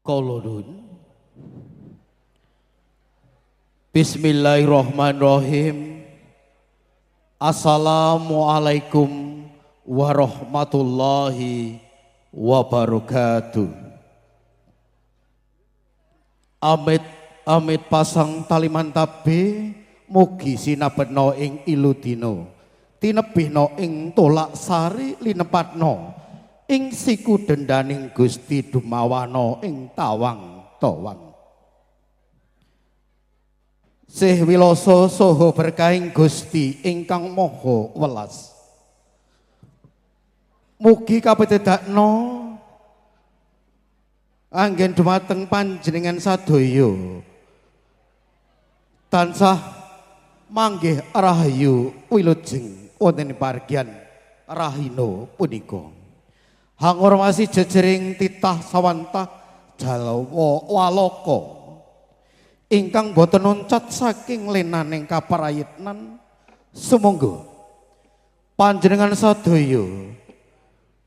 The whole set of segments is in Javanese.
Kolodun. Bismillahirrahmanirrahim. Assalamualaikum warahmatullahi wabarakatuh. Amit amit pasang taliman tabe mugi sinabetna ing iludina tinebihna ing tolak sari linepatna ing siku dendaning Gusti dumawana ing tawang tawang. Sih wiloso soho berkahing Gusti ingkang moho welas. Mugi kapitedakno anggen dumateng panjenengan sadaya tansah manggih rahayu wilujeng wonten pargian rahina punika. Hangormasi jejering titah sawantah Jalawa Walaka ingkang boten noncat saking lenaning kaprayitnan sumangga panjenengan sadaya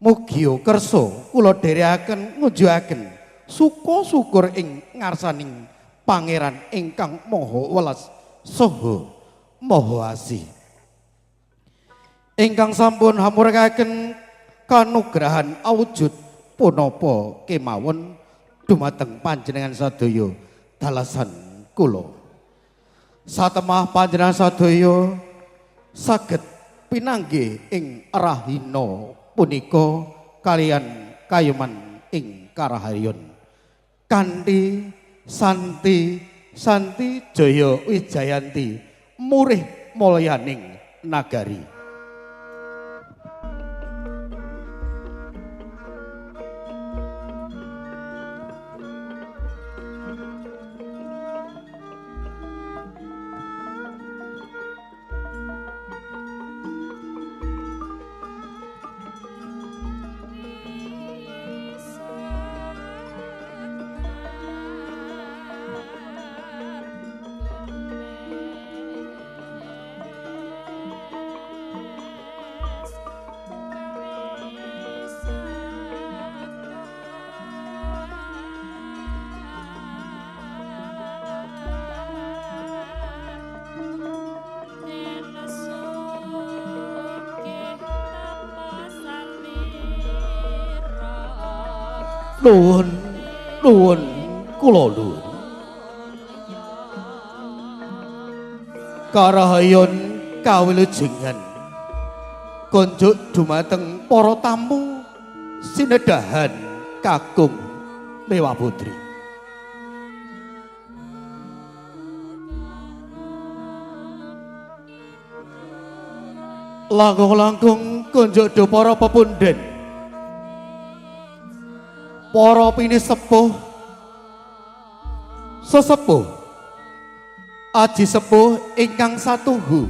mugi kersa kula dherekaken ngujuaken suka syukur ing ngarsaning Pangeran ingkang Maha Welas saha Maha Asih ingkang sampun hamuraken kanugrahan awujud punapa kemawon dumateng panjenengan sadaya dalasan kula. Satemah panjenengan sadaya saged pinanggih ing rahina punika kalian kayuman ing karahayon kanthi santi jaya wijayanti murih mulyaning nagari. Nuwun kula nuwun karahayon kawilujengan konjuk dumateng para tamu sinedahan kakung Dewa Putri. Langkung-langkung konjuk do para pepunden para pinisepuh sesepuh aji sepuh ingkang satuhu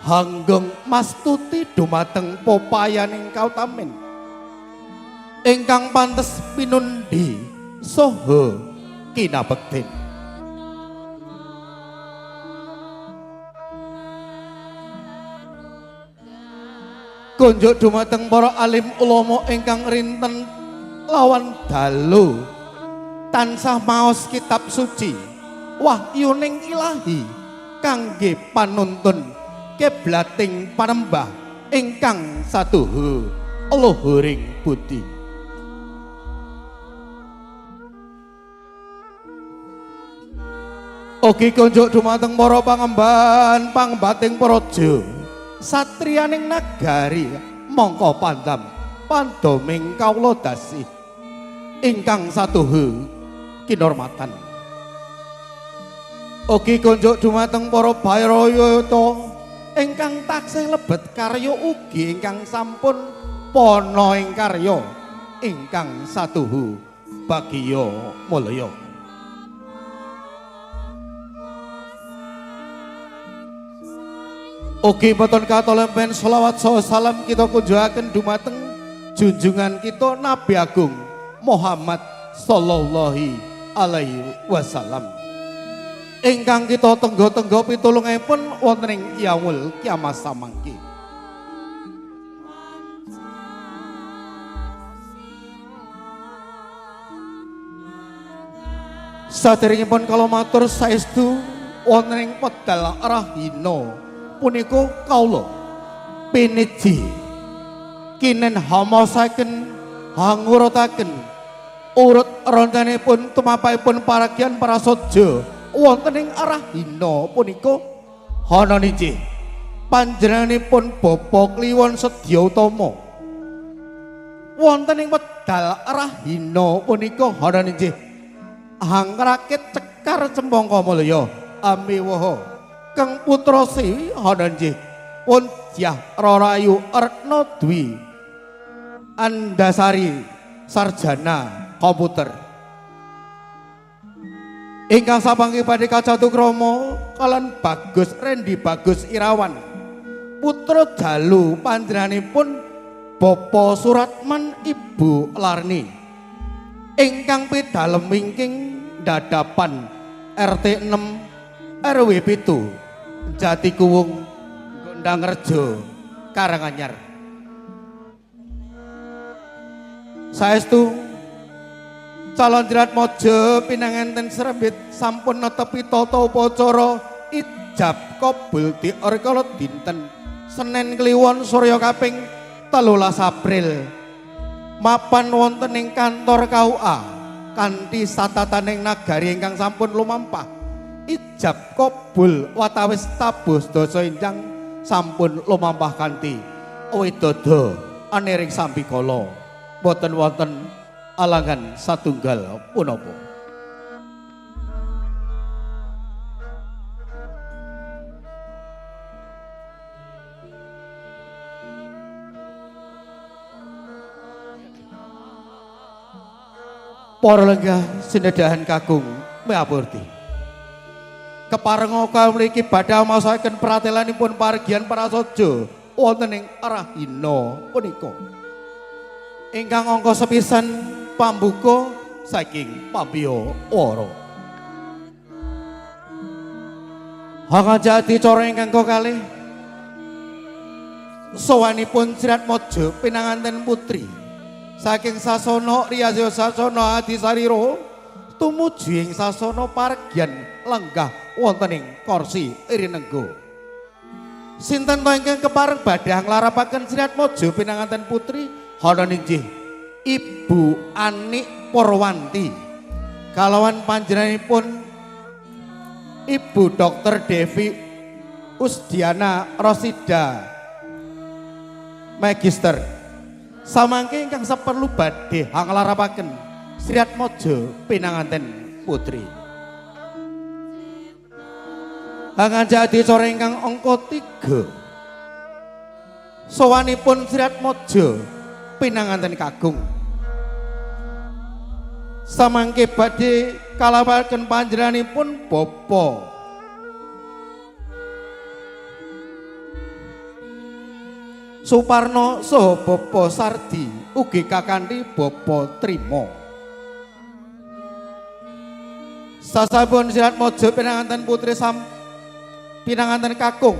hanggeng mastuti dumateng pepayaning kautamin ingkang pantes pinundi saha kinabektin. Konjuk dumateng para alim ulama ingkang rinten lawan dalu tansah maos kitab suci wahyuning ilahi kangge panuntun kiblating panembah ingkang satuhu luhuring budi. Ugi konjuk dumateng para pangemban pangbating praja satriyaning nagari mongko pandam pandoming kawula dasih ingkang satuhu kinormatan. Ugi konjuk dumateng para bayrayata ingkang taksih lebet karya ugi ingkang sampun pana ing karya ingkang satuhu bagya mulya. Ugi boten katolempen selawat saha salam kita kunjuaken dumateng junjungan kita Nabi Agung Muhammad sallallahu alaihi wasallam ingkang kita tenggo-tenggo pitulungipun wonten ing yaumul kiamat samangke. Saderengipun kala matur saestu wonten ing pedal Rahina punika kawula piniji kinen hamasaken hangurutaken urut rontenipun tumapaipun paragian prasaja wonten ing Rahina punika ana niji panjenenganipun Bapa Kliwon Sedya Utama wonten ing pedal Rahina punika ana niji Hangrakit Cekar Cempaka Mulya amiwaha Kang Putra Siwi ana nggih pun Dyah Rarayu Retna Dwi Andasari sarjana komputer ingkang sapanggih badhe kacatukrama kalan Bagus Rendi Bagus Irawan putra dalu panjenenganipun Bapa Suratman Ibu Larni ingkang pidalem wingking dadapan RT 6 RW 7 Jatikuwung Gondangrejo Karanganyar. Saestu calon jerat mojo pinangenten serembit sampun netepi tata upacara ijab kabul diorkala dinten Senin Kliwon Surya kaping 13 April mapan wonten ing kantor KUA kanthi satataning nagari ingkang sampun lumampah ijab kabul watawis tabuh dasa ingkang sampun lumampah kanthi widodha aniring sambikala boten wonten alangan satunggal punapa. Para lenggah sinedahan kakung meapurti keparenga kamriki badhe maosaken pratelanipun paragian prasaja wonten ing Rahina punika ingkang angka sepisan pambuka saking Pabiya Wara. Hangajati cara ingkang kalih sowanipun Sirat Maja pinanganten putri saking sasana Riyasa Sasana Adisarira tumuju ing sasana paragian lenggah wonten ing Kursi Irinenggo. Sinten to ingkang kepareng badhe nglarapaken Sirat Maja pinanganten putri ana inggih Ibu Anik Purwanti kalawan panjenenganipun Ibu Dr. Devi Usdiana Rosida Magister samangke ingkang saperlu badhe nglarapaken Sirat Maja pinanganten putri. Hangajati cara ingkang angka 3 sowanipun Sirat Maja pinanganten kakung samangke badhe kalawaken panjenenganipun Bapa Suparno saha Bapa Sardi ugi kakanthi Bapa Trima. Sasampun Sirat Maja pinanganten putri pinanganten kakung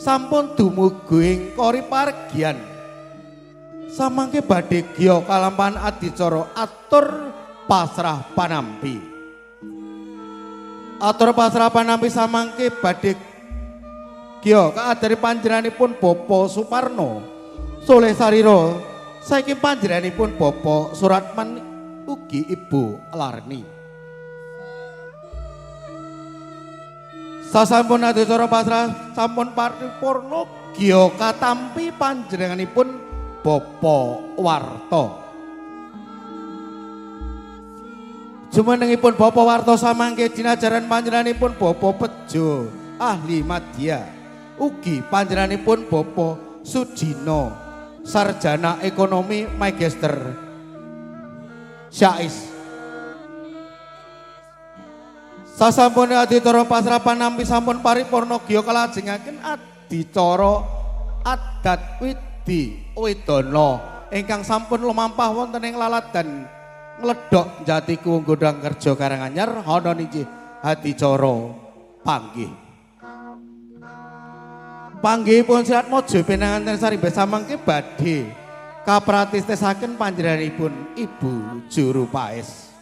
sampun dumugi ing kori paragian samangke badhe giya kalampahan adicara atur pasrah panampi. Atur pasrah panampi samangke badhe giya kaadari panjenenganipun Bapa Suparno Soleh Sarira saiki panjenenganipun Bapa Suratman ugi Ibu Larni. Sasampun adicara pasrah sampun paripurna giya katampi panjenenganipun Bapa Warta. Jumenengipun Bapa Warta samangke dinajaran panjenenganipun Bapa Pejo ahli madya ugi panjenenganipun Bapa Sudina sarjana ekonomi magister syais. Sasampun adicara pasrah panampi sampun paripurna giya kalajengaken adicara adat widi wedana ingkang sampun lumampah wonten ing laladan ngledhok Jatikuwung Gondangrejo Karanganyar ana nggih adicara panggih. Panggihipun Sirat Maja pinanganten sarimbas samangke badhe kapratistesaken panjenenganipun Ibu Juru Paes.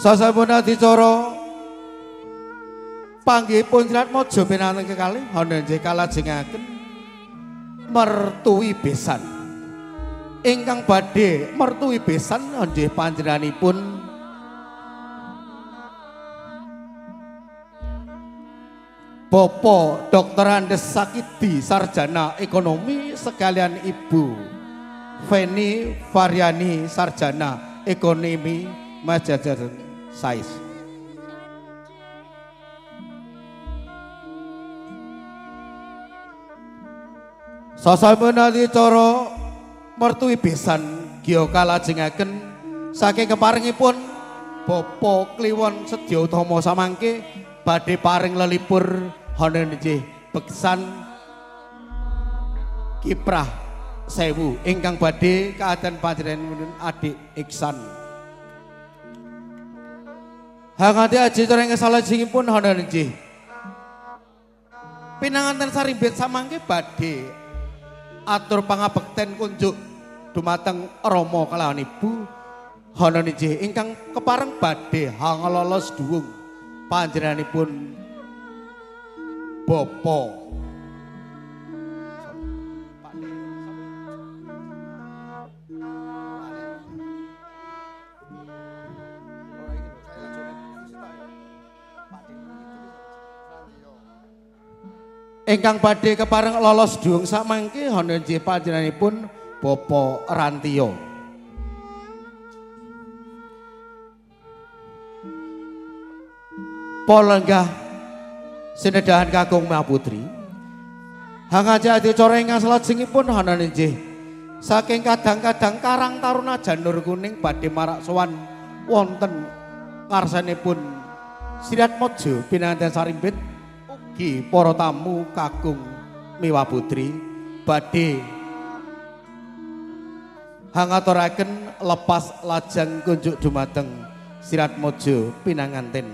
Sasampun adicara panggihipun Sirat Maja pinanten kekalih hanenjih kalajengaken mertui besan. Ingkang badhe mertui besan nggih panjenenganipun Bapak Dr. Andes Sakiti Sarjana Ekonomi sekalian Ibu Feni Varyani Sarjana Ekonomi Manajemen Sais. Sasampun adicara mertui besan giya kalajengaken saking keparingipun Bapak Kliwon Sedya Utama samangke badhe paring lelipur hanenjih beksan kiprah 1000 ingkang badhe kaadan panjenenganipun Adik Iksan. Hangati adicara ing salajengipun hanenjih pinanganten sarimbit samangke badhe atur pangabekten kunjuk dumateng Rama kalawan Ibu hanenjih ingkang kepareng badhe hanglolos duwung panjenenganipun Bapak ingkang badhe kepareng lolos duwung samangke hanenjih panjenenganipun Bapak Rantiyo. Polenggah sinedahan kakung Mahputri hangaja adicara ingkang salajengipun hanenjih saking kadang-kadang Karang Taruna Janur Kuning badhe marak sowan wonten ngarsanipun Sirat Maja pinanganten sarimbit ugi para tamu kakung Miwa Putri badhe hangaturaken lepas lajeng kunjuk dumateng Sirat Maja pinanganten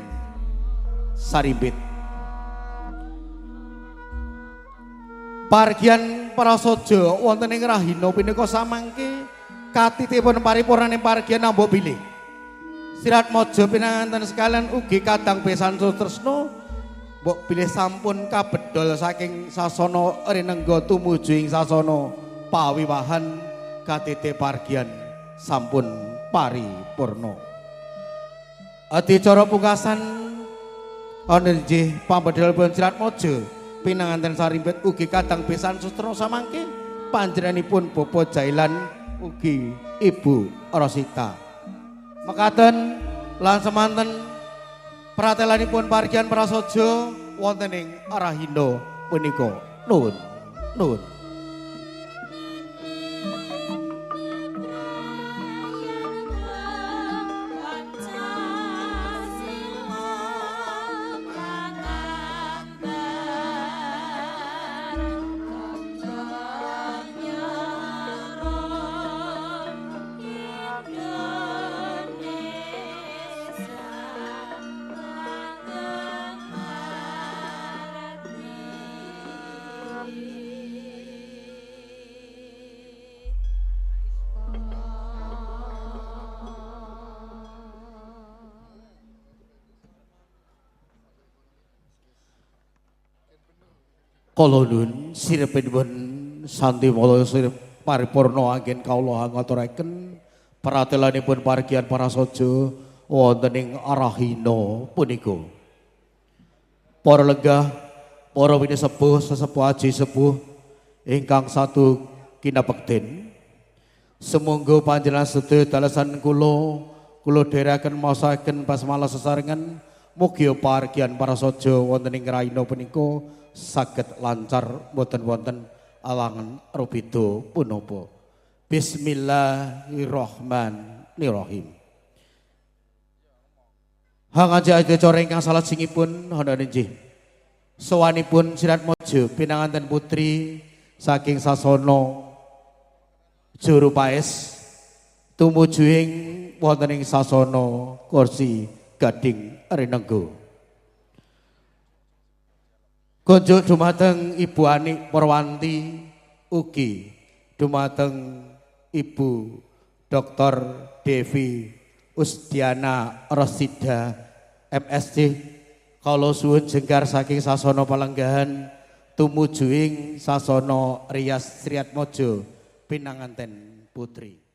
sarimbit. Pargian prasaja wonten ing rahina punika samangke katitipun paripurnaning pargian ambok bilih. Sirat Maja pinanganten sekalian ugi kadang besan sutresna mbok bilih sampun kabedol saking sasana rinengga tumuju ing sasana pawiwahan katitip pargian sampun paripurna. Adicara pungkasan hanenjih pambedhelipun Sirat Maja pinanganten sarimbit ugi kadang besan sutresna samangke panjenenganipun Bapak Jailan ugi Ibu Rosita. Mekaten lan semanten pratelanipun pargian prasaja wonten ing Arahina punika. Nuwun. Nuwun. Kala nuwun siripipun Santi Malaya sirip paripurna anggen kawula ngaturaken pratelanipun pargian prasaja wonten ing Arahina punika. Para lenggah, para winisepuh sesepuh aji sepuh ingkang satu kinabekten. Sumangga panjenengan sedaya dalesan kula dherekaken maosaken basmalah sesarengan mugi pargian prasaja wonten ing Rahina punika saged lancar boten wonten alangan rubida punapa. Bismillahirrahmanirrahim. Hangaja adicara ingkang salajengipun hanenjih sowanipun Sirat Maja pinanganten putri saking sasana Juru Paes tumuju ing wonten ing sasana kursi Gading Rinengga. Kunjuk dumateng Ibu Anik Purwanti ugi dumateng Ibu Dr. Devi Usdiana Rosida MSc kala suwun jengkar saking Sasana Palenggahan tumuju ing Sasana Rias Sriatmojo pinanganten putri.